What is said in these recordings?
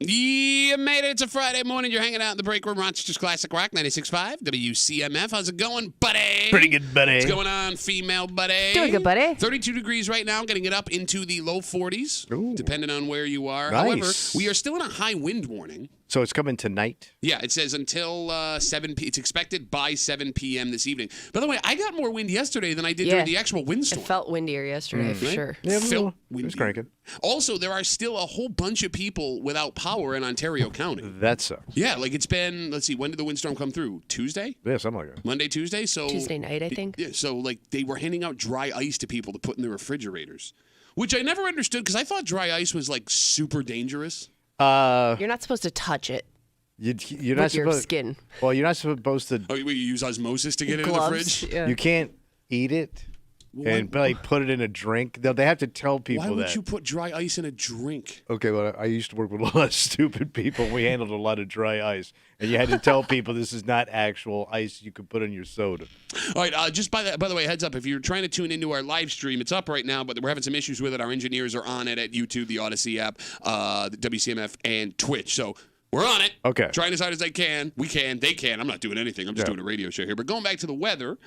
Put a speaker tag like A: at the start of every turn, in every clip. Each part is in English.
A: You made it. It's a Friday morning. You're hanging out in the break room. Rochester's Classic Rock 96.5 WCMF. How's it going, buddy?
B: Pretty good, buddy.
A: What's going on, female buddy?
C: Doing good, buddy.
A: 32 degrees right now, getting it up into the low 40s, depending on where you are.
B: Nice.
A: However, we are still in a high wind warning.
B: So it's coming tonight?
A: Yeah, it says until 7 p.m. It's expected by 7 p.m. this evening. By the way, I got more wind yesterday than I did during the actual windstorm.
C: It felt windier yesterday, for sure.
B: Yeah,
A: Felt
B: it was cranking.
A: Also, there are still a whole bunch of people without power in Ontario County.
B: That sucks.
A: Yeah, like it's been, let's see, when did the windstorm come through? Tuesday?
B: Yeah, something like that.
A: Monday, Tuesday? So
C: Tuesday night, I think.
A: Yeah, so like they were handing out dry ice to people to put in their refrigerators, which I never understood because I thought dry ice was like super dangerous.
C: You're not supposed to touch it
B: You're not
C: with your
B: supposed.
C: skin.
B: Well, you're not supposed to.
A: Oh, you use osmosis to get it in the
C: Gloves.
A: fridge?
C: Yeah.
B: You can't eat it and like put it in a drink. They have to tell people
A: Why would
B: that.
A: you put dry ice in a drink?
B: Okay, well, I used to work with a lot of stupid people. We handled a lot of dry ice, and you had to tell people this is not actual ice you could put in your soda.
A: All right, just by the way, heads up, if you're trying to tune into our live stream, it's up right now, but we're having some issues with it. Our engineers are on it at YouTube, the Odyssey app, the WCMF, and Twitch. So we're on it.
B: Okay.
A: Trying as hard as I can. We can. They can. I'm not doing anything. I'm just doing a radio show here. But going back to the weather,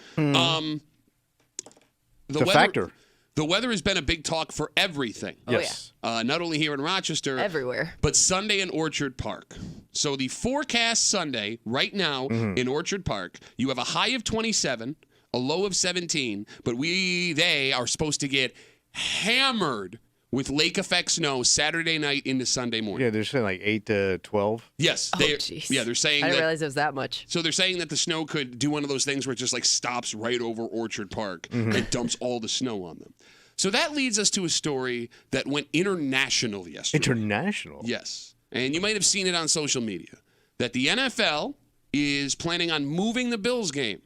B: The factor.
A: The weather has been a big talk for everything.
B: Yes.
A: Not only here in Rochester.
C: Everywhere.
A: But Sunday in Orchard Park. So the forecast Sunday, right now in Orchard Park, you have a high of 27, a low of 17, but they are supposed to get hammered with lake effect snow Saturday night into Sunday morning.
B: Yeah, they're saying like 8 to 12.
A: Yes.
C: Jeez.
A: Yeah, they're saying
C: I didn't
A: that.
C: realize it was that much.
A: So they're saying that the snow could do one of those things where it just like stops right over Orchard Park and dumps all the snow on them. So that leads us to a story that went international yesterday.
B: International?
A: Yes. And you might have seen it on social media that the NFL is planning on moving the Bills game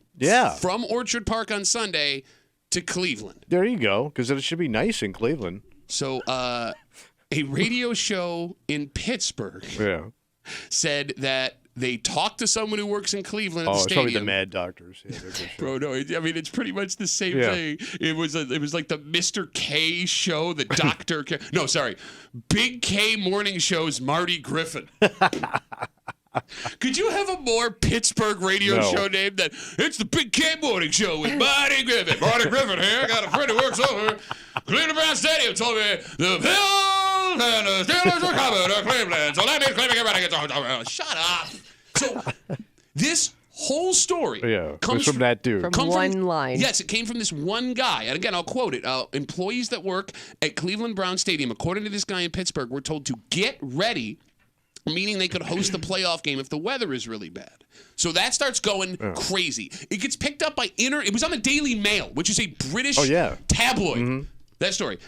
A: from Orchard Park on Sunday to Cleveland.
B: There you go, because it should be nice in Cleveland.
A: So a radio show in Pittsburgh said that they talked to someone who works in Cleveland at the
B: it's
A: stadium.
B: probably the Mad Doctors. Yeah, they're good.
A: Bro, no, I mean, it's pretty much the same thing. It was like the Mr. K show, the Dr. K. No, sorry. Big K morning show's Marty Griffin. Could you have a more Pittsburgh radio show name than it's the Big K Morning Show with Marty Griffin? Marty Griffin here. I got a friend who works over Cleveland Brown Stadium. Told me the Bills and the Steelers are coming to Cleveland. So that means Cleveland everybody gets on. Shut up. So this whole story
B: comes from that dude.
C: From one line.
A: Yes, it came from this one guy. And again, I'll quote it. Employees that work at Cleveland Brown Stadium, according to this guy in Pittsburgh, were told to get ready, meaning they could host the playoff game if the weather is really bad. So that starts going crazy. It gets picked up by it was on the Daily Mail, which is a British tabloid. That story.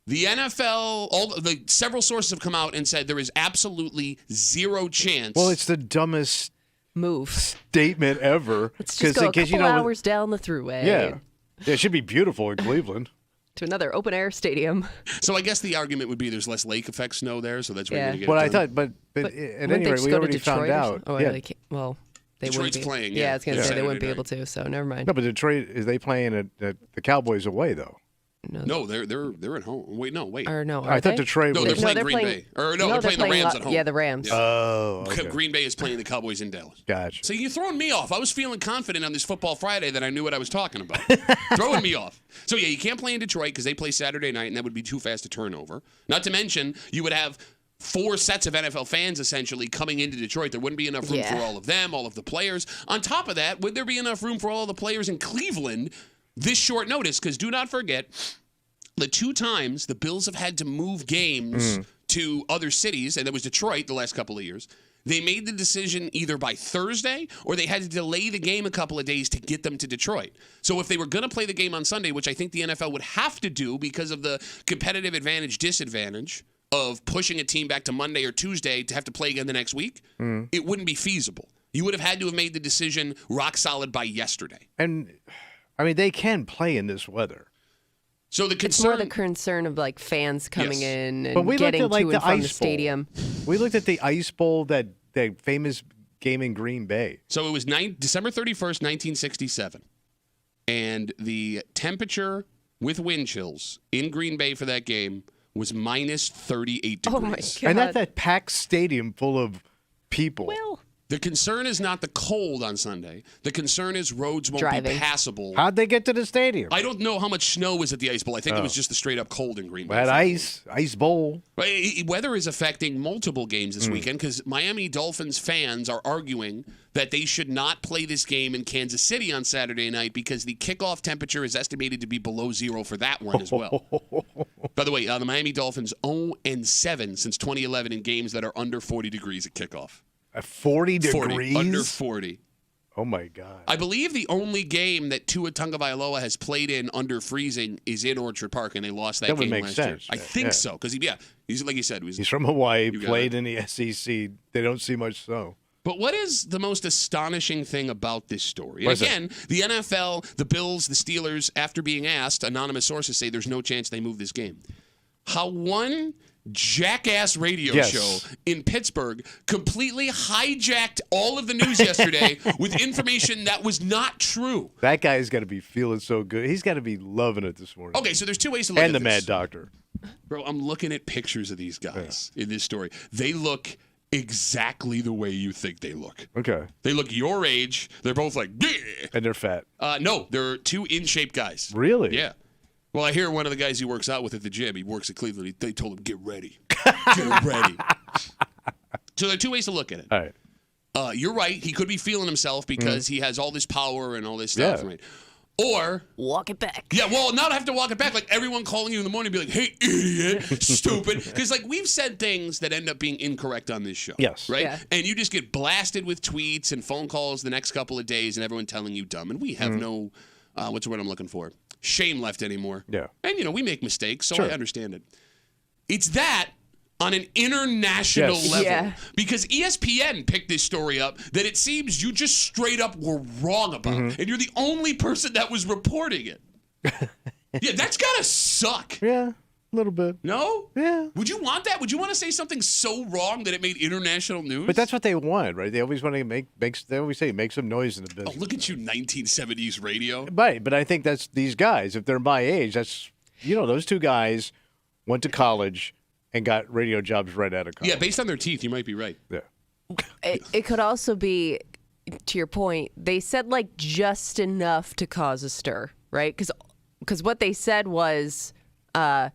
A: The NFL, several sources have come out and said there is absolutely zero chance.
B: Well, it's the dumbest
C: move
B: statement ever.
C: Let's just go a couple hours down the throughway.
B: Yeah, it should be beautiful in Cleveland.
C: To another open air stadium.
A: So I guess the argument would be there's less lake effect snow there, so that's where you're going to get
B: Well,
A: it
B: I
A: done.
B: thought, but at any rate, we already found out.
C: Oh,
B: yeah.
A: Detroit's
C: Well, they wouldn't be.
A: playing.
C: Yeah, I was going to say they wouldn't be
A: Saturday
C: able to, so never mind.
B: No, but Detroit, is they playing at the Cowboys away, though?
A: No, they're at home. Wait.
C: Or no,
B: I thought Detroit
A: No,
B: was...
A: they're playing Green Bay. Or no, they're playing the Rams at home.
C: Yeah, the Rams.
A: Yeah.
B: Oh, okay.
A: Green Bay is playing the Cowboys in Dallas.
B: Gotcha.
A: So you're throwing me off. I was feeling confident on this Football Friday that I knew what I was talking about. Throwing me off. So, yeah, you can't play in Detroit because they play Saturday night, and that would be too fast a turnover. Not to mention, you would have 4 sets of NFL fans, essentially, coming into Detroit. There wouldn't be enough room for all of them, all of the players. On top of that, would there be enough room for all of the players in Cleveland this short notice? Because do not forget, the 2 times the Bills have had to move games to other cities, and it was Detroit the last couple of years, they made the decision either by Thursday or they had to delay the game a couple of days to get them to Detroit. So if they were going to play the game on Sunday, which I think the NFL would have to do because of the competitive advantage-disadvantage of pushing a team back to Monday or Tuesday to have to play again the next week, it wouldn't be feasible. You would have had to have made the decision rock solid by yesterday.
B: And, I mean, they can play in this weather.
A: So the concern,
C: it's more the concern of like fans coming in and
B: but we
C: getting
B: looked at, like,
C: to and
B: the
C: from the
B: Ice Bowl.
C: stadium.
B: We looked at the Ice Bowl, that famous game in Green Bay.
A: So it was December 31st, 1967. And the temperature with wind chills in Green Bay for that game was minus 38
C: Oh, my
A: degrees.
C: God.
B: And that's that packed stadium full of people.
C: Well,
A: The concern is not the cold on Sunday. The concern is roads won't be
C: Driving.
A: passable.
B: How'd they get to the stadium?
A: I don't know how much snow was at the Ice Bowl. I think it was just the straight up cold in Green Bay.
B: That ice bowl.
A: But weather is affecting multiple games this weekend because Miami Dolphins fans are arguing that they should not play this game in Kansas City on Saturday night because the kickoff temperature is estimated to be below zero for that one as well. By the way, the Miami Dolphins 0-7 since 2011 in games that are under 40 degrees at kickoff.
B: At 40
A: 40,
B: degrees?
A: under 40.
B: Oh, my God.
A: I believe the only game that Tua Tagovailoa has played in under freezing is in Orchard Park, and they lost that
B: That would
A: game
B: make
A: last
B: sense.
A: year. I think
B: Yeah.
A: so, because he's like you said.
B: He's from Hawaii,
A: got
B: played
A: it.
B: in the SEC. They don't see much snow.
A: But what is the most astonishing thing about this story? And
B: What's that?
A: again, the NFL, the Bills, the Steelers, after being asked, anonymous sources say there's no chance they move this game. How one jackass radio
B: Yes.
A: show in Pittsburgh completely hijacked all of the news yesterday with information that was not true.
B: That guy's got to be feeling so good. He's got to be loving it this morning.
A: Okay, so there's two ways to look
B: And
A: at
B: the
A: this.
B: Mad Doctor.
A: Bro, I'm looking at pictures of these guys in this story. They look exactly the way you think they look.
B: Okay.
A: They look your age. They're both like, "Bleh."
B: And they're fat.
A: No, they're two in-shape guys.
B: Really?
A: Yeah. Well, I hear one of the guys he works out with at the gym, he works at Cleveland, they told him, get ready. Get ready. So there are two ways to look at it.
B: All right.
A: You're right. He could be feeling himself because he has all this power and all this stuff.
B: Yeah.
A: Right? Or,
C: walk it back.
A: yeah, well, now I have to walk it back. Like everyone calling you in the morning be like, hey, idiot, stupid. Because, like, we've said things that end up being incorrect on this show.
B: Yes.
A: Right?
C: Yeah.
A: And you just get blasted with tweets and phone calls the next couple of days and everyone telling you dumb. And we have no, what's the word I'm looking for? Shame left anymore.
B: Yeah.
A: And, we make mistakes, so
B: Sure.
A: I understand it. It's that on an international
B: Yes.
A: level.
C: Yeah.
A: Because ESPN picked this story up that it seems you just straight up were wrong about. And you're the only person that was reporting it. Yeah, that's got to suck.
B: Yeah, a little bit.
A: No?
B: Yeah.
A: Would you want that? Would you want to say something so wrong that it made international news?
B: But that's what they want, right? They always want to they always say make some noise in the
A: Oh,
B: business.
A: look at you, 1970s radio.
B: Right, but I think that's these guys, if they're my age, that's, those two guys went to college and got radio jobs right out of college.
A: Yeah, based on their teeth, you might be right.
B: Yeah.
C: It could also be, to your point, they said like just enough to cause a stir, right? Because what they said was the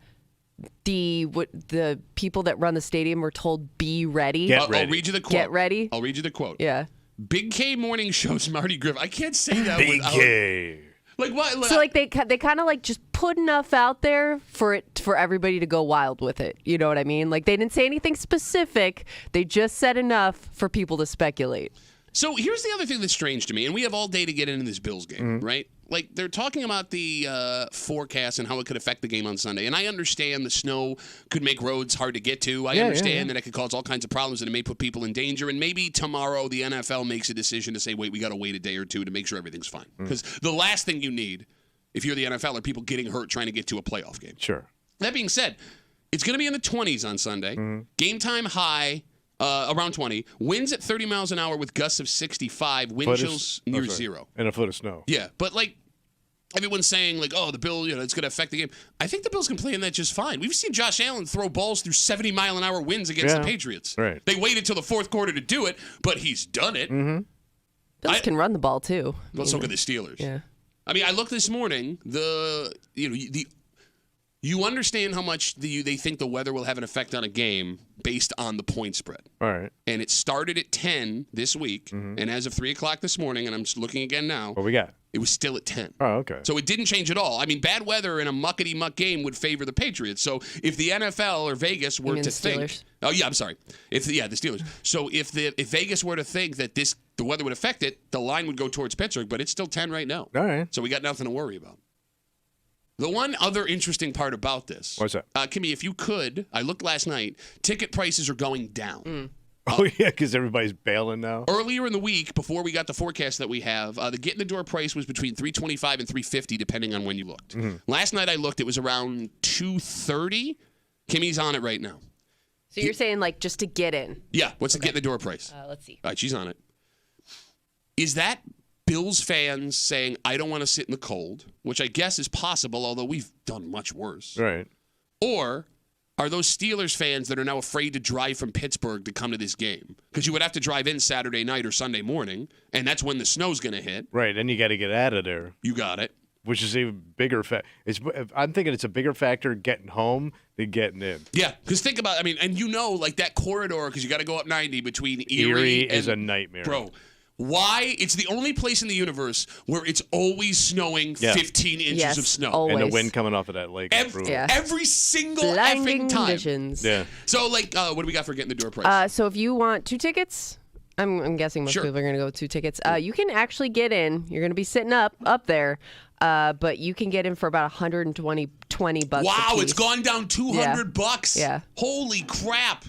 C: people that run the stadium were told be ready.
B: Get
A: I'll
B: ready.
A: read you the quote.
C: Get ready.
A: I'll read you the quote.
C: Yeah.
A: Big K Morning Show's Marty Griffin. I can't say that
B: Big
A: without...
B: K.
A: Like what?
C: So like they kind of like just put enough out there for everybody to go wild with it. You know what I mean? Like they didn't say anything specific. They just said enough for people to speculate.
A: So here's the other thing that's strange to me, and we have all day to get into this Bills game, right? Like they're talking about the forecast and how it could affect the game on Sunday. And I understand the snow could make roads hard to get to. I understand that it could cause all kinds of problems and it may put people in danger. And maybe tomorrow the NFL makes a decision to say, wait, we got to wait a day or two to make sure everything's fine. Because the last thing you need, if you're the NFL, are people getting hurt trying to get to a playoff game.
B: Sure.
A: That being said, it's going to be in the 20s on Sunday. Game time high. Around 20. Winds at 30 miles an hour with gusts of 65. Wind chills near zero.
B: And a foot of snow.
A: Yeah, but like everyone's saying, like, oh, the Bill, it's going to affect the game. I think the Bills can play in that just fine. We've seen Josh Allen throw balls through 70-mile-an-hour winds against the Patriots.
B: Right.
A: They waited till the fourth quarter to do it, but he's done it.
C: Bills can run the ball too.
A: Well, so can the Steelers.
C: Yeah.
A: I mean, I looked this morning. You understand how much they think the weather will have an effect on a game based on the point spread.
B: All right.
A: And it started at 10 this week, and as of 3 o'clock this morning, and I'm just looking again now,
B: What we got?
A: it was still at 10.
B: Oh, okay.
A: So it didn't change at all. I mean, bad weather in a muckety-muck game would favor the Patriots. So if the NFL or Vegas were
C: mean
A: to
C: the
A: think...
C: Steelers?
A: Oh, yeah, I'm sorry. The Steelers. So if Vegas were to think that the weather would affect it, the line would go towards Pittsburgh, but it's still 10 right now.
B: All right.
A: So we got nothing to worry about. The one other interesting part about this...
B: What's that?
A: Kimmy, if you could, I looked last night, ticket prices are going down.
B: Oh, yeah, because everybody's bailing now.
A: Earlier in the week, before we got the forecast that we have, the get-in-the-door price was between $325 and $350, depending on when you looked. Last night I looked, it was around $230. Kimmy's on it right now.
C: So you're saying like just to get in?
A: Yeah, what's the get-in-the-door price?
C: Let's see.
A: All right, she's on it. Is that Bills fans saying, I don't want to sit in the cold, which I guess is possible, although we've done much worse?
B: Right.
A: Or are those Steelers fans that are now afraid to drive from Pittsburgh to come to this game. Because you would have to drive in Saturday night or Sunday morning, and that's when the snow's going to hit.
B: Right, then you got to get out of there.
A: You got it.
B: Which is even bigger. I'm thinking it's a bigger factor getting home than getting in.
A: Yeah, because think about, and like that corridor, because you got to go up 90 between
B: Erie
A: and,
B: is a nightmare.
A: Bro, why? It's the only place in the universe where it's always snowing 15 inches of snow.
C: Always.
B: And the wind coming off of that lake.
A: Every single
C: Blinding
A: effing time.
C: conditions.
B: Yeah.
A: So, what do we got for getting the door price?
C: So if you want 2 tickets, I'm guessing most people are going to go with 2 tickets. You can actually get in. You're going to be sitting up there. But you can get in for about $120 bucks.
A: Wow,
C: a piece.
A: it's gone down $200.
C: Yeah.
A: Holy crap.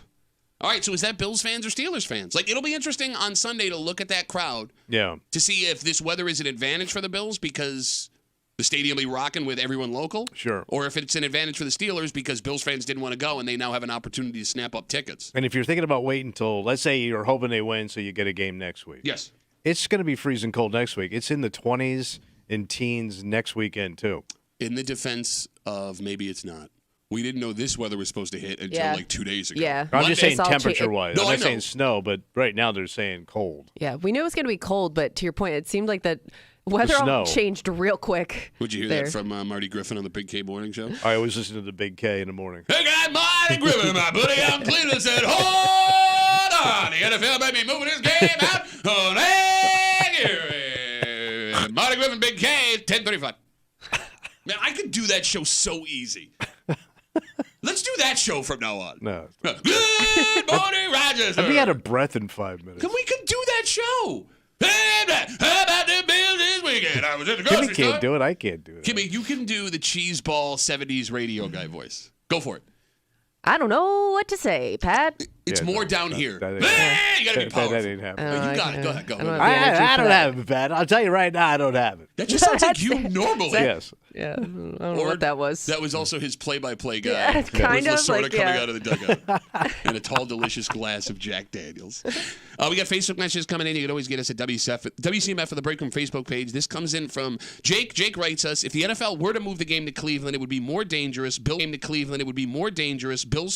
A: All right, so is that Bills fans or Steelers fans? It'll be interesting on Sunday to look at that crowd.
B: Yeah.
A: To see if this weather is an advantage for the Bills because the stadium will be rocking with everyone local.
B: Sure.
A: Or if it's an advantage for the Steelers because Bills fans didn't want to go and they now have an opportunity to snap up tickets.
B: And if you're thinking about waiting until, let's say you're hoping they win so you get a game next week.
A: Yes.
B: It's going to be freezing cold next week. It's in the 20s and teens next weekend, too.
A: In the defense of maybe it's not. We didn't know this weather was supposed to hit until 2 days ago.
C: Yeah.
B: I'm just saying
C: Monday.
B: temperature-wise.
A: No,
B: I'm
A: I
B: not
A: know.
B: saying snow, but right now they're saying cold.
C: Yeah, we knew it was going to be cold, but to your point, it seemed like the weather
B: snow.
C: all changed real quick.
A: Would you hear
C: there.
A: that from Marty Griffin on the Big K Morning Show?
B: I always listen to the Big K in the morning.
A: Hey, guys, Marty Griffin, my buddy out in Cleveland said, hold on. The NFL may be moving this game out. Oh, Marty Griffin, Big K, 10:35. Man, I could do that show so easy. Let's do that show from now on.
B: No.
A: Good morning, Rogers.
B: I'd be out of breath in 5 minutes.
A: We could do that show. How about the Bills this weekend? I was at the grocery
B: Kimmy
A: store.
B: can't do it. I can't do it.
A: Kimmy, you can do the cheeseball 70s radio guy voice. Go for it.
C: I don't know what to say, Pat.
A: It's more down
B: that-
A: here.
B: that ain't
A: You got to be powerful.
B: That ain't happening.
A: You got it. Go ahead. Go.
C: I don't have
B: I don't have it, Pat. I'll tell you right now, I don't have it.
A: That just sounds like you normally.
B: Yes.
C: Yeah, I don't know what that was.
A: That was also his play-by-play guy.
C: Yeah, kind
A: with
C: of,
A: Lasorda
C: like,
A: coming
C: yeah.
A: out of the dugout and a tall, delicious glass of Jack Daniels. We got Facebook messages coming in. You can always get us at WCMF for the Break Room Facebook page. This comes in from Jake. Jake writes us, if the NFL were to move the game to Cleveland, it would be more dangerous. Bills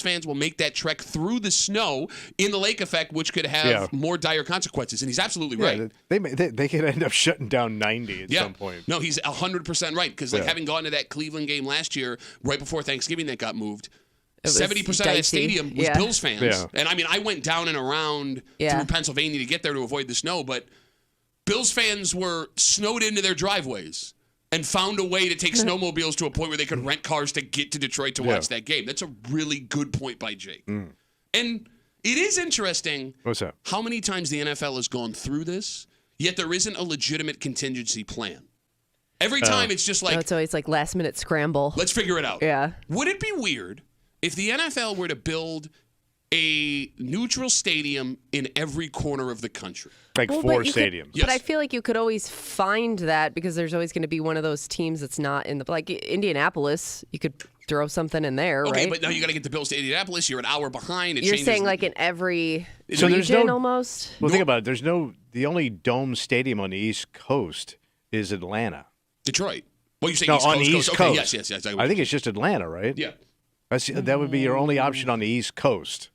A: fans will make that trek through the snow in the lake effect, which could have more dire consequences. And he's absolutely right.
B: They could end up shutting down 90 at some point.
A: No, he's 100% right. Because having gone to that Cleveland game last year, right before Thanksgiving that got moved, 70% of that stadium was Bills fans.
B: Yeah.
A: And I went down and around through Pennsylvania to get there to avoid the snow, but Bills fans were snowed into their driveways and found a way to take snowmobiles to a point where they could rent cars to get to Detroit to watch that game. That's a really good point by Jake. And it is interesting
B: What's that?
A: how many times the NFL has gone through this, yet there isn't a legitimate contingency plan. Every time it's just like,
C: it's always like last minute scramble.
A: let's figure it out.
C: Yeah.
A: Would it be weird if the NFL were to build a neutral stadium in every corner of the country?
B: Like
C: Well,
B: 4
C: but you could-
B: stadiums.
A: Yes.
C: But I feel like you could always find that because there's always going to be one of those teams that's not in the like Indianapolis. You could throw something in there,
A: Okay,
C: right?
A: but now you got to get the Bills to Indianapolis. You're an hour behind. It
C: You're
A: changes
C: saying like in every
B: So there's
C: region
B: no-
C: almost.
B: Well, think about it. The only dome stadium on the East Coast is Atlanta.
A: Detroit. Well, you say
B: No,
A: East
B: on
A: Coast.
B: the East
A: Okay,
B: Coast.
A: yes.
B: I think it's just Atlanta, right?
A: Yeah.
B: That would be your only option on the East Coast.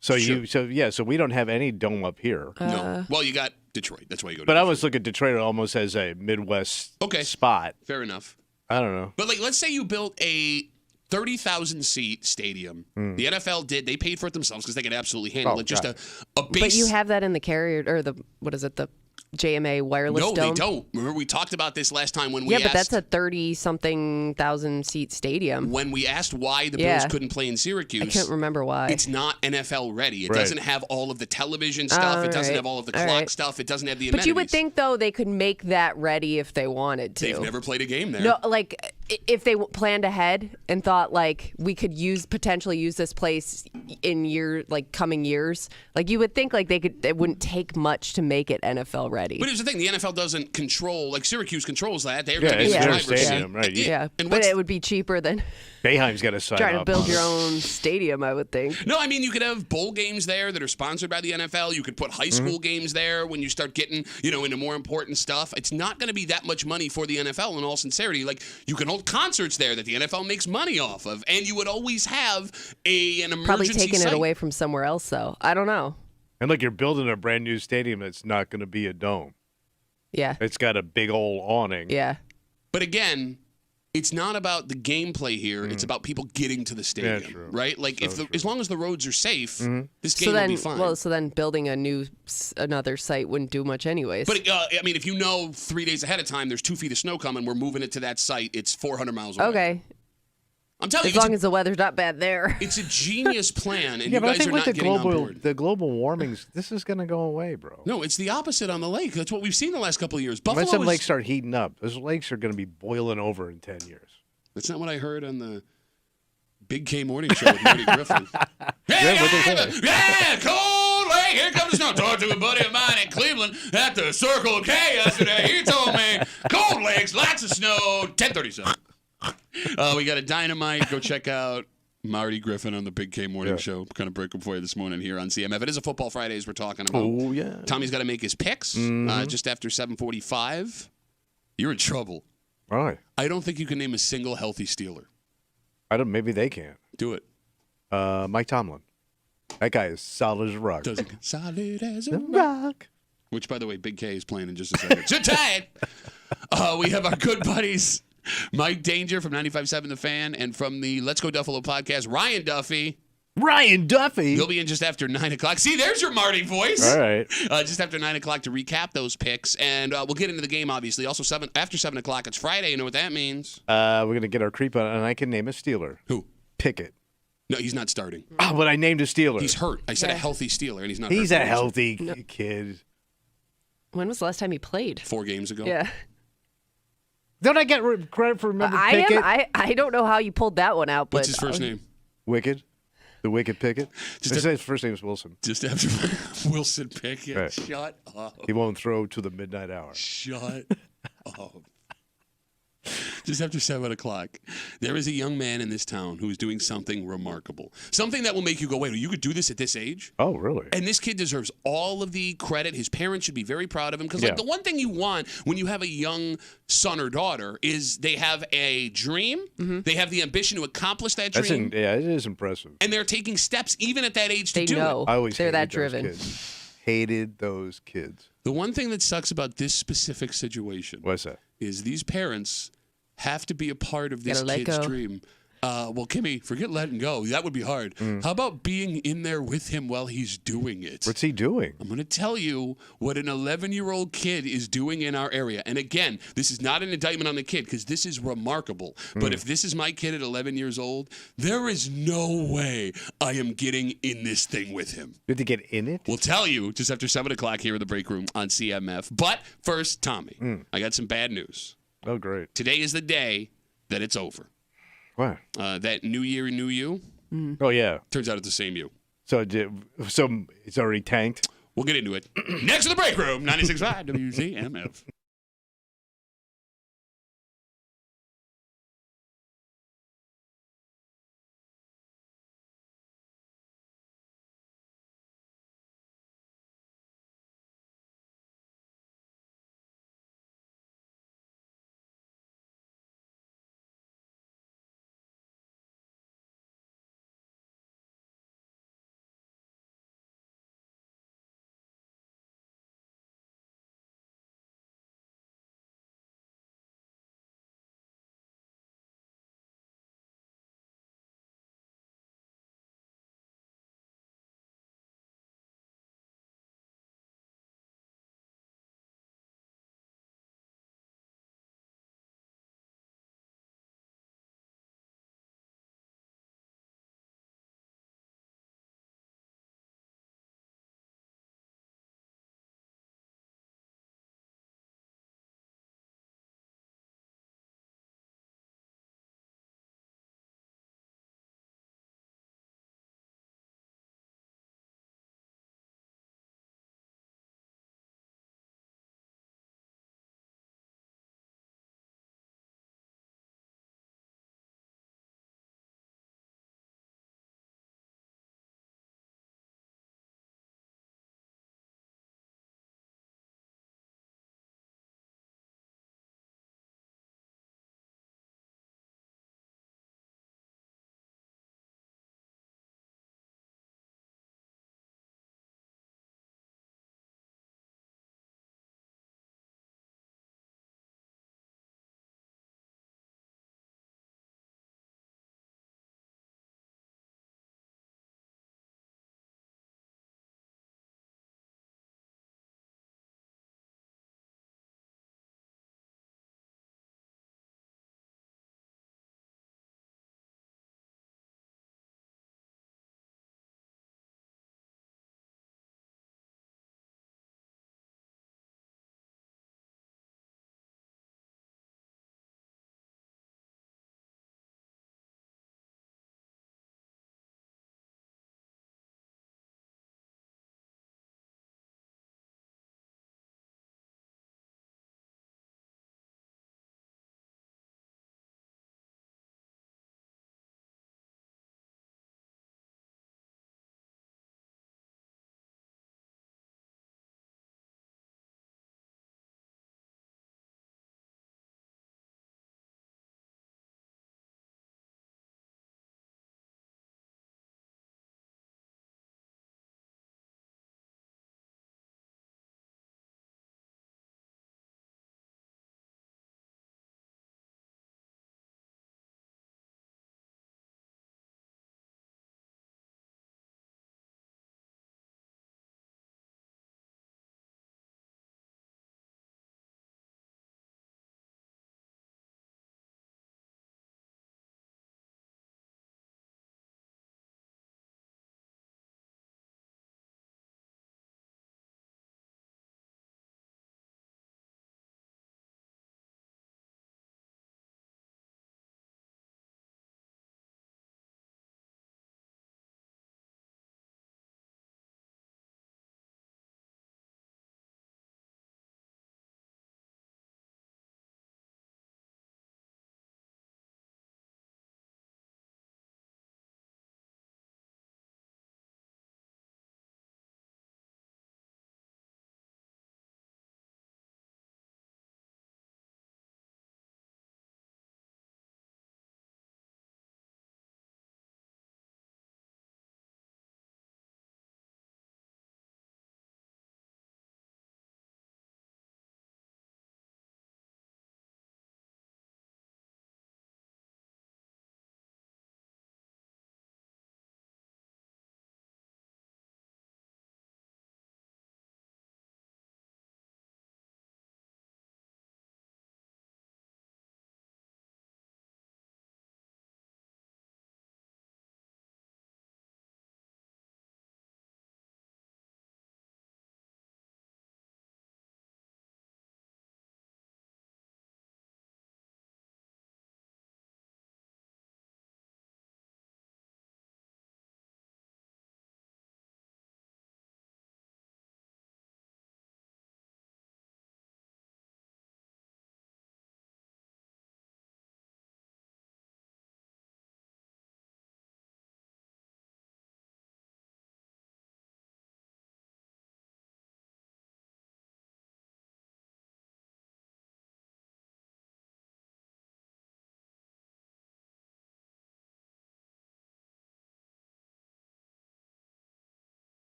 B: So
A: Sure.
B: so we don't have any dome up here.
A: No. Well, you got Detroit. That's why you go to
B: But I
A: Detroit.
B: always look at Detroit almost as a Midwest spot.
A: Fair enough.
B: I don't know.
A: But let's say you built a 30,000 seat stadium. The NFL did. They paid for it themselves because they could absolutely handle it. Just
B: God.
A: a base.
C: But you have that in the carrier or the the JMA wireless
A: No,
C: dome.
A: they don't. Remember, we talked about this last time when we
C: Yeah,
A: asked.
C: but that's a 30-something thousand seat stadium.
A: When we asked why the Bills couldn't play in Syracuse.
C: I can't remember why.
A: It's not NFL ready. It
B: Right.
A: doesn't have all of the television stuff. It doesn't
C: right.
A: have all of the
C: All
A: clock
C: right.
A: stuff. It doesn't have the
C: But
A: amenities.
C: you would think though they could make that ready if they wanted to.
A: They've never played a game there.
C: No, like if they planned ahead and thought like we could potentially use this place in coming years, like you would think like it wouldn't take much to make it NFL ready.
A: But here's the thing: the NFL doesn't control. Like Syracuse controls that. They're
B: Yeah,
A: going to be
B: it's
A: the
B: their
A: driver's
B: stadium,
A: seat.
B: right.
C: Yeah,
A: And
C: but
A: what's-
C: it would be cheaper than
B: Boeheim's got to sign
C: trying to
B: up
C: build
B: on
C: your
B: it.
C: own stadium, I would think.
A: No, I mean you could have bowl games there that are sponsored by the NFL. You could put high school games there when you start getting into more important stuff. It's not going to be that much money for the NFL in all sincerity. Like you can hold concerts there that the NFL makes money off of, and you would always have an emergency
C: Probably taking
A: site.
C: it away from somewhere else, though. I don't know.
B: And look, you're building a brand new stadium that's not going to be a dome.
C: Yeah.
B: It's got a big old awning.
C: Yeah.
A: But again, it's not about the gameplay here. It's about people getting to the stadium,
B: true.
A: right? Like as long as the roads are safe, this game
C: So
A: will
C: then,
A: be fine.
C: so then building another site wouldn't do much anyways.
A: But I mean, if you know 3 days ahead of time, there's 2 feet of snow coming. We're moving it to that site. It's 400 miles away.
C: Okay.
A: I'm telling
C: As
A: you,
C: long as the weather's not bad there.
A: it's a genius plan, and
B: Yeah,
A: you
B: but I
A: guys
B: think
A: are
B: with
A: not getting on board.
B: the global warmings, this is going to go away, bro.
A: No, it's the opposite on the lake. That's what we've seen the last couple of years.
B: When
A: Buffalo
B: some
A: is,
B: lakes start heating up, those lakes are going to be boiling over in 10 years.
A: That's not what I heard on the Big K Morning Show with Marty Griffin.
B: Yeah, what they say.
A: Yeah, cold lake. Here comes the snow. Talked to a buddy of mine in Cleveland at the Circle K yesterday. He told me cold lakes, lots of snow. 10:37. We got a dynamite. Go check out Marty Griffin on the Big K Morning Show. Kind of break them for you this morning here on CMF. It is a Football Fridays we're talking about.
B: Oh, yeah.
A: Tommy's got to make his picks just after 7:45. You're in trouble.
B: All right.
A: I don't think you can name a single healthy Steeler.
B: Maybe they can't.
A: Do it.
B: Mike Tomlin. That guy is solid as a rock.
A: Doesn't solid as a rock.
B: Rock.
A: Which, by the way, Big K is playing in just a second. Sit tight. We have our good buddies, Mike Danger from 95.7 The Fan, and from the Let's Go Duffalo podcast, Ryan Duffy.
B: Ryan Duffy.
A: He'll be in just after 9 o'clock. See, there's your Marty voice.
B: All right.
A: Just after 9 o'clock to recap those picks, and we'll get into the game, obviously. Also, after 7 o'clock, it's Friday. You know what that means?
B: We're going to get our creep on, and I can name a Steeler.
A: Who?
B: Pickett.
A: No, he's not starting.
B: Oh, but I named a Steeler.
A: He's hurt. I said a healthy Steeler, and he's not hurt.
B: He's a healthy kid.
C: When was the last time he played?
A: 4 games ago.
C: Yeah.
B: Don't I get credit for remembering Pickett?
C: I don't know how you pulled that one out, but
A: What's his first name?
B: Wicked. The Wicked Pickett. I say his first name is Wilson.
A: Just after Wilson Pickett.
B: Right.
A: Shut up.
B: He won't throw to the midnight hour.
A: Shut up. Just after 7 o'clock, there is a young man in this town who is doing something remarkable. Something that will make you go, wait, you could do this at this age?
B: Oh, really?
A: And this kid deserves all of the credit. His parents should be very proud of him. Because like, the one thing you want when you have a young son or daughter is they have a dream. Mm-hmm. They have the ambition to accomplish that dream.
B: It is impressive.
A: And they're taking steps even at that age to do
C: know.
A: it.
B: I always
C: They're
B: hated
C: that
B: those
C: driven.
B: kids. Hated those kids.
A: The one thing that sucks about this specific situation
B: What's that?
A: is these parents have to be a part of this
C: Gotta let
A: kid's
C: go.
A: dream. Well, Kimmy, forget letting go. That would be hard. How about being in there with him while he's doing it?
B: What's he doing?
A: I'm going to tell you what an 11-year-old kid is doing in our area. And again, this is not an indictment on the kid because this is remarkable. But if this is my kid at 11 years old, there is no way I am getting in this thing with him.
B: You have to get in it?
A: We'll tell you just after 7 o'clock here in the break room on CMF. But first, Tommy, I got some bad news.
B: Oh, great.
A: Today is the day that it's over.
B: What?
A: That New Year, New You,
B: Oh, yeah.
A: turns out it's the same you.
B: So it's already tanked?
A: We'll get into it. Next to the break room, 96.5 WCMF.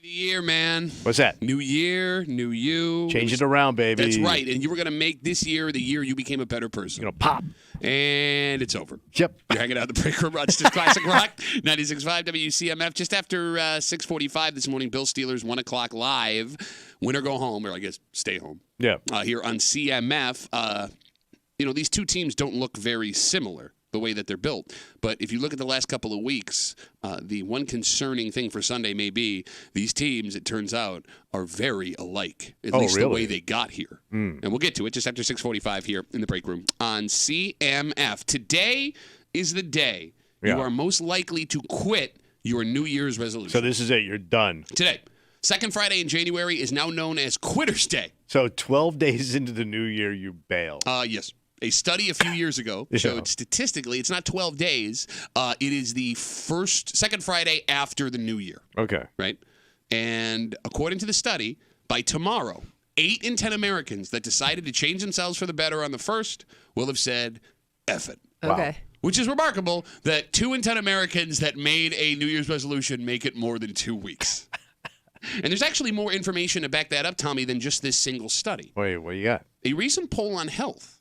A: New year, man.
B: What's that?
A: New year, new you.
B: Change it around, baby.
A: That's right. And you were going to make this year the year you became a better person.
B: Pop.
A: And it's over.
B: Yep.
A: You're hanging out in the break room. Rochester's Classic Rock, 96.5 WCMF. Just after 6:45 this morning, Bill Steelers, 1 o'clock live. Win or go home, or I guess stay home.
B: Yeah.
A: Here on CMF. These two teams don't look very similar the way that they're built. But if you look at the last couple of weeks, the one concerning thing for Sunday may be these teams, it turns out, are very alike, at least
B: really?
A: the way they got here. And we'll get to it just after 6:45 here in the break room on CMF. Today is the day you are most likely to quit your New Year's resolution.
B: So this is it. You're done.
A: Today. Second Friday in January is now known as Quitter's Day.
B: So 12 days into the new year, you bail.
A: Yes. A study a few years ago showed statistically it's not 12 days. It is the second Friday after the new year.
B: Okay.
A: Right? And according to the study, by tomorrow, 8 in 10 Americans that decided to change themselves for the better on the first will have said, F it.
C: Okay.
B: Wow.
A: Which is remarkable that 2 in 10 Americans that made a New Year's resolution make it more than 2 weeks. And there's actually more information to back that up, Tommy, than just this single study.
B: Wait, what you got?
A: A recent poll on health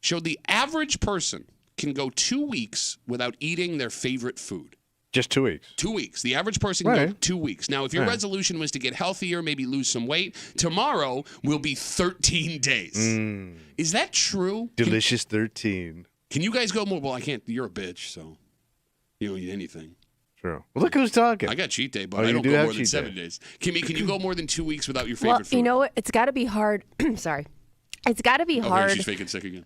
A: showed the average person can go 2 weeks without eating their favorite food.
B: Just 2 weeks.
A: 2 weeks. The average person can go 2 weeks. Now, if your resolution was to get healthier, maybe lose some weight, tomorrow will be 13 days. Is that true?
B: Delicious 13.
A: Can you guys go more? Well, I can't. You're a bitch, so you don't eat anything.
B: True. Well, look who's talking.
A: I got cheat day, but
B: Oh,
A: I
B: you
A: don't
B: do
A: go
B: have
A: more than
B: cheat
A: 7
B: day.
A: days. Kimmy, can you go more than 2 weeks without your favorite food?
C: You know what? It's got to be hard. Sorry. It's got to be
A: Okay,
C: hard.
A: she's faking sick again.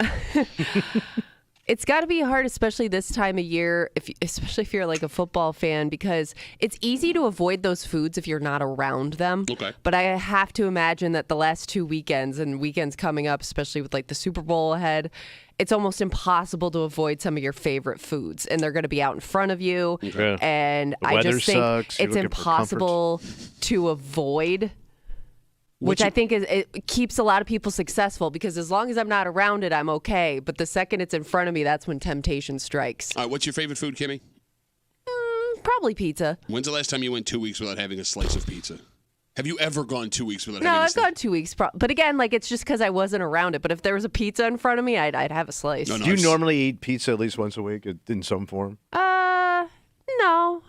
C: It's got to be hard, especially this time of year, especially if you're like a football fan, because it's easy to avoid those foods if you're not around them.
A: Okay.
C: But I have to imagine that the last 2 weekends and weekends coming up, especially with like the Super Bowl ahead, it's almost impossible to avoid some of your favorite foods, and they're going to be out in front of you.
B: Okay.
C: And
B: The
C: I
B: weather
C: just think
B: sucks. You're
C: it's
B: looking for
C: impossible to avoid. Which I think it keeps a lot of people successful, because as long as I'm not around it, I'm okay. But the second it's in front of me, that's when temptation strikes.
A: All right, what's your favorite food, Kimmy?
C: Probably pizza.
A: When's the last time you went 2 weeks without having a slice of pizza? Have you ever gone 2 weeks without
C: No,
A: having a
C: I've
A: slice?
C: gone 2 weeks. But again, like it's just because I wasn't around it. But if there was a pizza in front of me, I'd have a slice.
A: No,
B: Do you normally eat pizza at least once a week in some form?
C: No,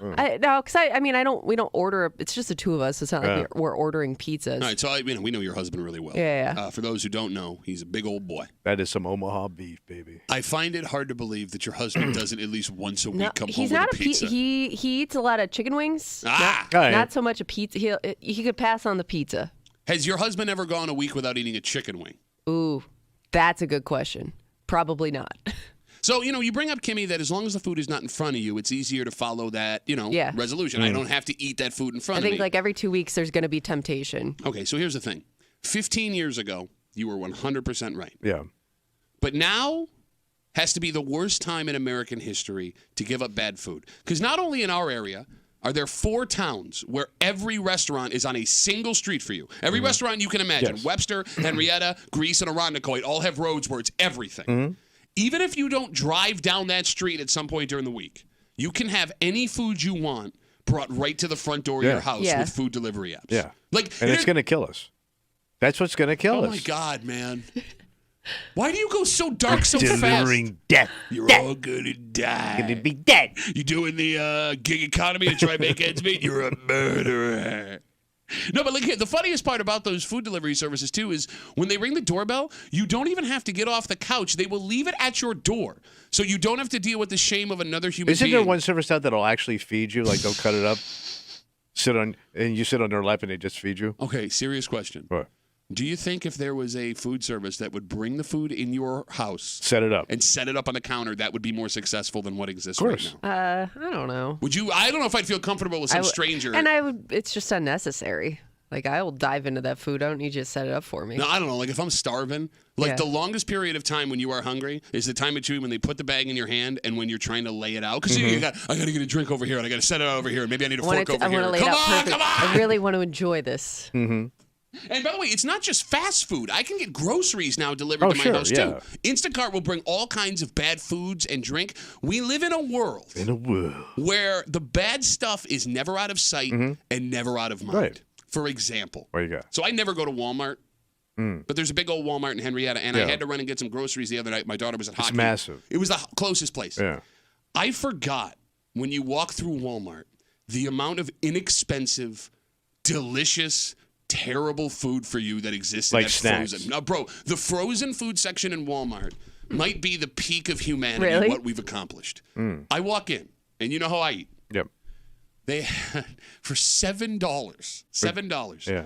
C: because we don't order. It's just the two of us. It's not like we're ordering pizzas.
A: All right, so we know your husband really well.
C: Yeah.
A: For those who don't know, he's a big old boy.
B: That is some Omaha beef, baby.
A: I find it hard to believe that your husband doesn't at least once a week come home
C: he's
A: with
C: not
A: a pizza.
C: He eats a lot of chicken wings.
A: Not
C: so much a pizza. He could pass on the pizza.
A: Has your husband ever gone a week without eating a chicken wing?
C: Ooh, that's a good question. Probably not.
A: So, you bring up, Kimmy, that as long as the food is not in front of you, it's easier to follow that, resolution. I don't have to eat that food in front of me.
C: I think like every 2 weeks there's going to be temptation.
A: Okay, so here's the thing. 15 years ago, you were 100% right.
B: Yeah.
A: But now has to be the worst time in American history to give up bad food. Because not only in our area are there 4 towns where every restaurant is on a single street for you. Every restaurant you can imagine.
B: Yes.
A: Webster, Henrietta, Greece, and Irondequoit all have roads where it's everything. Even if you don't drive down that street at some point during the week, you can have any food you want brought right to the front door of your house with food delivery apps.
B: Yeah.
A: And
B: it's going to kill us. That's what's going to kill us.
A: Oh, my God, man. Why do you go so dark so
B: Delivering
A: fast?
B: death.
A: You're all going to die.
B: Going to be dead.
A: You doing the gig economy to try and make ends meet? You're a murderer. No, but the funniest part about those food delivery services, too, is when they ring the doorbell, you don't even have to get off the couch. They will leave it at your door. So you don't have to deal with the shame of another human being.
B: Isn't there one service out that'll actually feed you? Like they'll cut it up, and you sit on their lap and they just feed you?
A: Okay, serious question.
B: What?
A: Do you think if there was a food service that would bring the food in your house
B: Set it up.
A: and set it up on the counter, that would be more successful than what exists
B: Of
A: right
B: course.
A: now?
C: I don't know.
A: Would you? I don't know if I'd feel comfortable with some stranger.
C: And I would. It's just unnecessary. Like, I will dive into that food. I don't need you to set it up for me.
A: No, I don't know. Like, if I'm starving, the longest period of time when you are hungry is the time between when they put the bag in your hand and when you're trying to lay it out. Because I got to get a drink over here, and I got to set it over here, and maybe I need a fork over
C: I
A: here.
C: want to lay it out perfect.
A: Come on!
C: I really want to enjoy this.
B: Mm-hmm.
A: And by the way, it's not just fast food. I can get groceries now delivered to my house, too. Instacart will bring all kinds of bad foods and drink. We live in a world
B: where
A: the bad stuff is never out of sight and never out of mind.
B: Right.
A: For example.
B: What you got?
A: So I never go to Walmart. But there's a big old Walmart in Henrietta, and I had to run and get some groceries the other night. My daughter was at hockey.
B: It's massive.
A: It was the closest place.
B: Yeah.
A: I forgot when you walk through Walmart the amount of inexpensive, delicious, terrible food for you that exists
B: Like
A: at
B: snacks.
A: Frozen. Now, bro, the frozen food section in Walmart might be the peak of humanity,
C: Really?
A: what we've accomplished. I walk in, and you know how I eat.
B: Yep.
A: They had, for $7,
B: Yeah.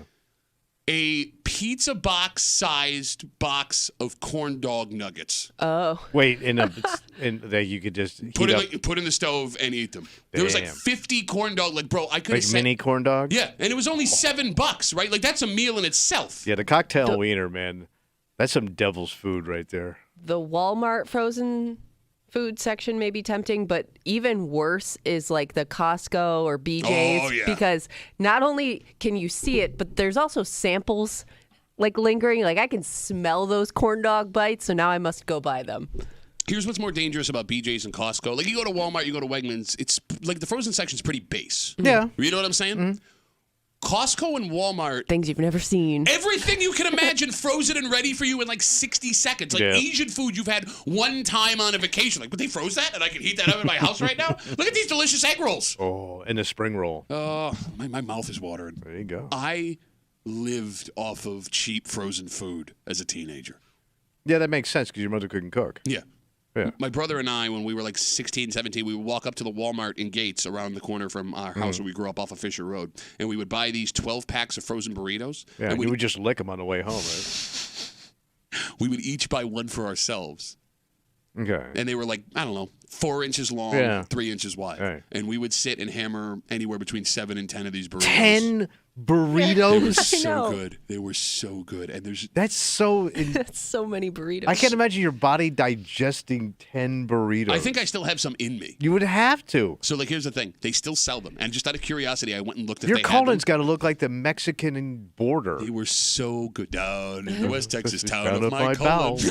A: a pizza box-sized box of corn dog nuggets.
C: Oh.
B: Wait, and that you could just
A: Put
B: heat up
A: put in the stove and eat them. There was like
B: Damn.
A: 50 corn dog. Like, bro, I could have
B: like
A: said,
B: mini corn dogs.
A: yeah, and it was only $7, right? Like that's a meal in itself.
B: Yeah, the cocktail wiener, man. That's some devil's food right there.
C: The Walmart frozen food section may be tempting, but even worse is like the Costco or BJ's
A: Oh, yeah.
C: because not only can you see it, but there's also samples like lingering. Like I can smell those corn dog bites, so now I must go buy them.
A: Here's what's more dangerous about BJ's and Costco. Like you go to Walmart, you go to Wegmans. It's like the frozen section's pretty base.
B: Yeah.
A: You know what I'm saying? Costco and Walmart.
C: Things you've never seen.
A: Everything you can imagine frozen and ready for you in like 60 seconds. Like
B: Yeah.
A: Asian food you've had one time on a vacation. Like, but they froze that and I can heat that up in my house right now? Look at these delicious egg rolls.
B: Oh, and the spring roll.
A: Oh, my mouth is watering.
B: There you go.
A: I lived off of cheap frozen food as a teenager.
B: Yeah, that makes sense because your mother couldn't cook.
A: Yeah.
B: Yeah.
A: My brother and I, when we were like 16, 17, we would walk up to the Walmart in Gates around the corner from our house where we grew up off of Fisher Road, and we would buy these 12 packs of frozen burritos.
B: Yeah,
A: and
B: you would just lick them on the way home, right?
A: we would each buy one for ourselves.
B: Okay.
A: And they were like, I don't know, 4 inches long,
B: Yeah.
A: 3 inches wide.
B: Right.
A: And we would sit and hammer anywhere between 7 and 10 of these burritos.
B: 10
A: They
B: burritos?
A: were so
C: know.
A: good. They were so good. And there's
B: That's so...
C: That's so many burritos.
B: I can't imagine your body digesting 10 burritos.
A: I think I still have some in me.
B: You would have to.
A: So, like, here's the thing. They still sell them. And just out of curiosity, I went and looked if
B: Your
A: they had them.
B: colon's got to look like the Mexican border.
A: They were so good. Down in the West Texas town of
B: Down
A: my colon.
B: bowels.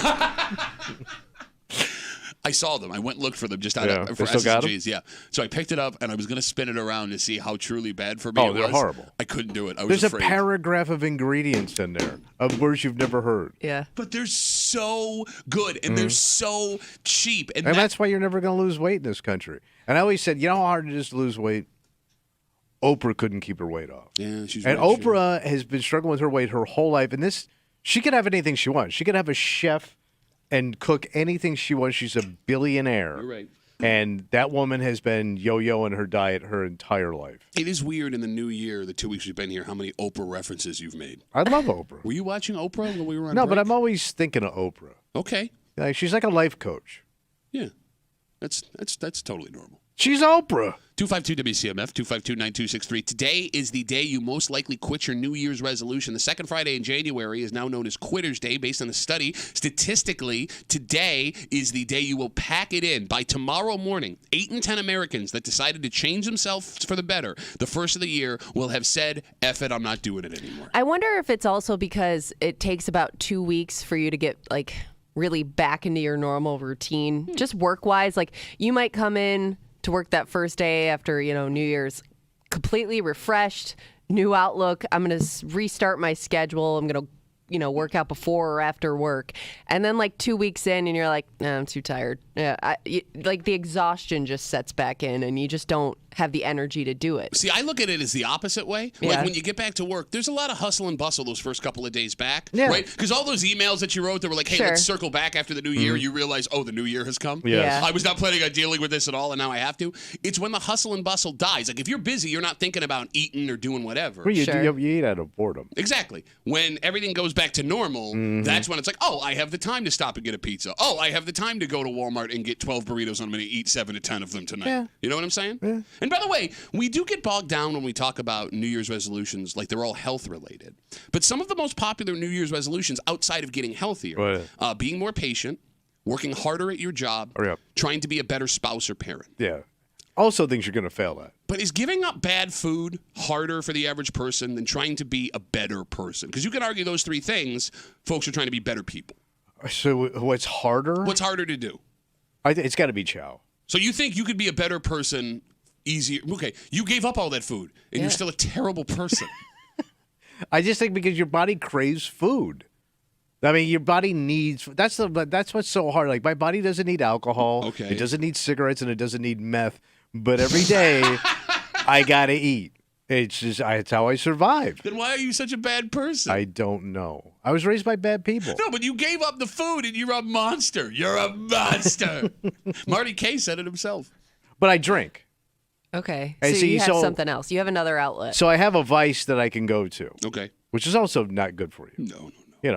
A: I saw them. I went and looked for them just out
B: Yeah.
A: of
B: They
A: for
B: still got 'em?
A: SSGs. Yeah. So I picked it up and I was going to spin it around to see how truly bad for me
B: Oh,
A: it
B: they're
A: was.
B: horrible.
A: I couldn't do it. I was
B: There's
A: afraid.
B: a paragraph of ingredients in there of words you've never heard.
C: Yeah.
A: But they're so good and they're so cheap. And,
B: And that's why you're never going to lose weight in this country. And I always said, you know how hard it is to lose weight? Oprah couldn't keep her weight off.
A: yeah, she's
B: And
A: right,
B: Oprah has been struggling with her weight her whole life. And she could have anything she wants. She could have a chef and cook anything she wants. She's a billionaire.
A: You're right.
B: And that woman has been yo-yoing her diet her entire life.
A: It is weird in the new year, the 2 weeks we've been here, how many Oprah references you've made.
B: I love Oprah.
A: Were you watching Oprah when we were on
B: No,
A: break?
B: but I'm always thinking of Oprah.
A: Okay.
B: Like, she's like a life coach.
A: Yeah. That's totally normal.
B: She's Oprah.
A: 252-WCMF, 252-9263. Today is the day you most likely quit your New Year's resolution. The second Friday in January is now known as Quitter's Day based on a study. Statistically, today is the day you will pack it in. By tomorrow morning, 8 in 10 Americans that decided to change themselves for the better the first of the year will have said, F it, I'm not doing it anymore.
C: I wonder if it's also because it takes about 2 weeks for you to get like really back into your normal routine, just work wise. Like you might come in to work that first day after, New Year's completely refreshed, new outlook. I'm going to restart my schedule. I'm going to, work out before or after work. And then like 2 weeks in and you're like, nah, I'm too tired. Yeah, like the exhaustion just sets back in and you just don't have the energy to do it.
A: See, I look at it as the opposite way. Like
C: Yeah.
A: when you get back to work, there's a lot of hustle and bustle those first couple of days back,
B: Yeah.
A: right? Because all those emails that you wrote that were like, hey,
C: Sure.
A: let's circle back after the new year, you realize, oh, the new year has come.
B: Yes.
C: Yeah.
A: I was not planning on dealing with this at all, and now I have to. It's when the hustle and bustle dies. Like if you're busy, you're not thinking about eating or doing whatever.
B: Well, you
C: Sure.
B: eat out of boredom.
A: Exactly. When everything goes back to normal, that's when it's like, oh, I have the time to stop and get a pizza. Oh, I have the time to go to Walmart and get 12 burritos and I'm going to eat 7 to 10 of them tonight.
B: Yeah.
A: You know what I'm saying?
B: Yeah.
A: And by the way, we do get bogged down when we talk about New Year's resolutions, like they're all health related. But some of the most popular New Year's resolutions outside of getting healthier, being more patient, working harder at your job,
B: Hurry up.
A: trying to be a better spouse or parent.
B: Yeah. Also things you're going to fail at.
A: But is giving up bad food harder for the average person than trying to be a better person? Because you can argue those three things, folks are trying to be better people.
B: So what's harder?
A: What's harder to do?
B: It's got to be chow.
A: So you think you could be a better person easier? Okay, you gave up all that food, and you're still a terrible person.
B: I just think because your body craves food. I mean, your body needs. That's what's so hard. Like my body doesn't need alcohol.
A: Okay.
B: It doesn't need cigarettes and it doesn't need meth. But every day, I gotta eat. It's just it's how I survive.
A: Then why are you such a bad person?
B: I don't know. I was raised by bad people.
A: No, but you gave up the food and you're a monster. You're a monster. Marty K said it himself.
B: But I drink.
C: Okay.
B: Hey,
C: So
B: see,
C: you have
B: so-
C: something else. You have another outlet.
B: So I have a vice that I can go to,
A: Okay.
B: which is also not good for you.
A: No.
B: You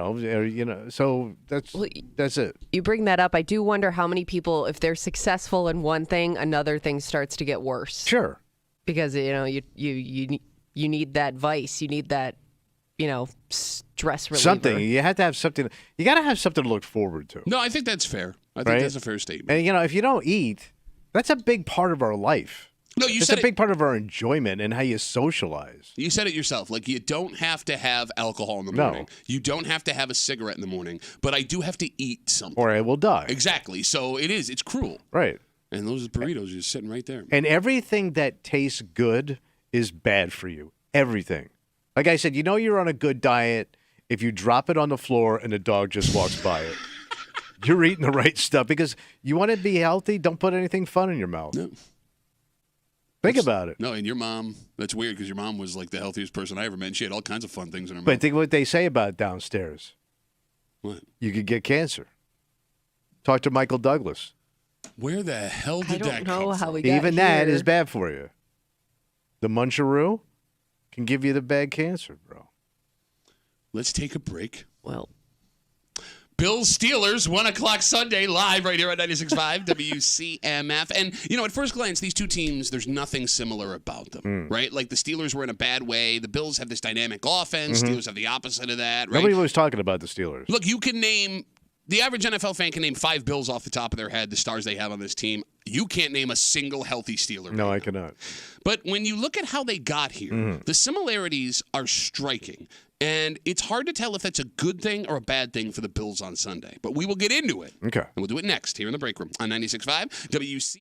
B: know. So that's it.
C: You bring that up. I do wonder how many people, if they're successful in one thing, another thing starts to get worse.
B: Sure.
C: Because you need that vice. You need that, stress reliever.
B: Something. You have to have something. You got to have something to look forward to.
A: No, I think that's fair. I think
B: Right?
A: that's a fair statement.
B: And if you don't eat, that's a big part of our life.
A: No, you
B: It's
A: said
B: a big part of our enjoyment and how you socialize.
A: You said it yourself. Like, you don't have to have alcohol in the
B: No.
A: morning. You don't have to have a cigarette in the morning. But I do have to eat something.
B: Or I will die.
A: Exactly. So it's cruel.
B: Right.
A: And those burritos are just sitting right there.
B: And everything that tastes good is bad for you. Everything. Like I said, you're on a good diet if you drop it on the floor and the dog just walks by it. You're eating the right stuff because you want to be healthy. Don't put anything fun in your mouth.
A: No.
B: Think about it.
A: No, and your mom, that's weird because your mom was like the healthiest person I ever met. And she had all kinds of fun things in her
B: But
A: mouth.
B: think what they say about downstairs.
A: What?
B: You could get cancer. Talk to Michael Douglas.
A: Where the hell
C: I
A: did that
C: don't know
A: come
C: how
A: from?
C: we got
B: Even that
C: here.
B: is bad for you. The Muncharoo can give you the bad cancer, bro.
A: Let's take a break.
C: Well,
A: Bills Steelers, 1 o'clock Sunday, live right here on 96.5 WCMF. And, at first glance, these two teams, there's nothing similar about them, right? Like, the Steelers were in a bad way. The Bills have this dynamic offense. Steelers have the opposite of that, right?
B: Nobody was talking about the Steelers.
A: Look, you can name the average NFL fan can name 5 Bills off the top of their head, the stars they have on this team. You can't name a single healthy Steeler.
B: No,
A: right
B: I
A: now.
B: cannot.
A: But when you look at how they got here, the similarities are striking. And it's hard to tell if that's a good thing or a bad thing for the Bills on Sunday. But we will get into it.
B: Okay.
A: And we'll do it next here in the break room on 96.5 WC.